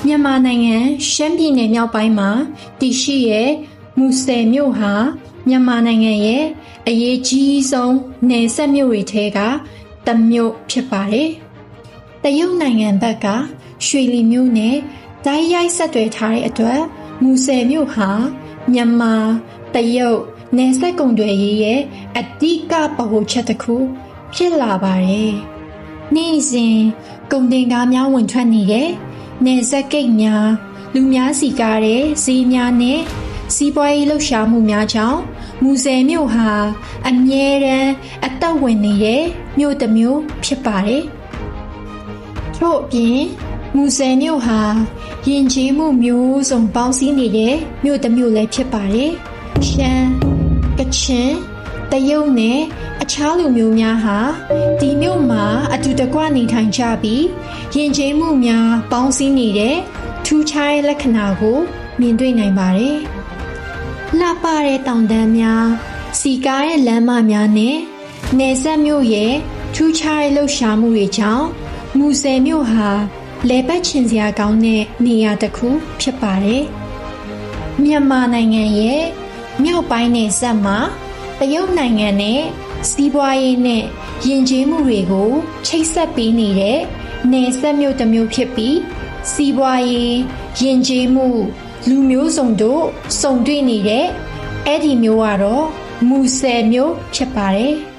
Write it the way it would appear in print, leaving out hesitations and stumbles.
မြန်မာနိုင်ငံရှမ်းပြည်နယ်မြောက်ပိုင်းမှာတည်ရှိရဲ့မူဆယ်မြို့ဟာမြန်မာနိုင်ငံရဲ့အရေးကြီးဆုံးနယ်စပ်မြို့တွေထဲကတစ်မြို့ဖြစ်ပါတယ်။တရုတ်နိုင်ငံဘက်ကရွှေလီမြို့နဲ့ဓာတ်ရိုက်ဆက်သွယ်ထားတဲ့အတွက်မူဆယ်မြို့ဟာမြန်မာတရုတ်နယ်စပ်ကုန်သွယ်ရေးရဲ့အဓိကဗဟိုချက်တစ်ခုဖြစ်လာပါတယ်။နေ့စဉ်ကုန်တင်ကားများဝင်ထွက်နေတဲ့နယ်စပ်ဂိတ်များလူများစီကားတဲ့ဈေးများနဲ့စီးပွားရေးလှုပ်ရှားမှုများကြောင့်မူဆယ်မြို့ဟာအမြဲတမ်းအသက်ဝင်နေတဲ့မြို့တစ်မြို့ဖြစ်ပါတယ်။ထို့အပြင်မူဆယ်မြို့ဟာယဉ်ကျေးမှုမျိုးစုံပေါင်းစည်းနေတဲ့မြို့တစ်မြို့လည်းဖြစ်ပါတယ်။ရှမ်း၊ကချင်၊တရုတ်နဲ့အခြားလူမျိုးများဟာဒီမြို့မှာအတူတကွနေထိုင်ကြပြီးယဉ်ကျေးမှုများပေါင်းစည်းနေတဲ့ထူးခြားတဲ့လက္ခဏာကိုမြင်တွေ့နိုင်ပါတယ်။လှပတဲ့တောင်တန်းများစီကားတဲ့လမ်းမများနဲ့နယ်စပ်မြို့ရဲ့ထူးခြားတဲ့လှုပ်ရှားမှုတွေကြောင့်မူဆယ်မြို့ဟာလဲပတ်ချင်စရာကောင်းတဲ့နေရာတစ်ခုဖြစ်ပါတယ်။မြန်မာနိုင်ငံရဲ့မြောက်ပိုင်းနယ်စပ်မှာတရုတ်နိုင်ငံနဲ့စီးပွားရေးနဲ့ယဉ်ကျေးမှုတွေကိုချိတ်ဆက်ပေးနေတဲ့နယ်စပ်မြို့တစ်မြို့ဖြစ်ပြီးစီးပွားရေးယဉ်ကျေးမှုလူမျိုးစုံတို့စုံတွေ့နေတဲ့အဲ့ဒီမြို့ကတော့မူဆယ်မြို့ဖြစ်ပါတယ်။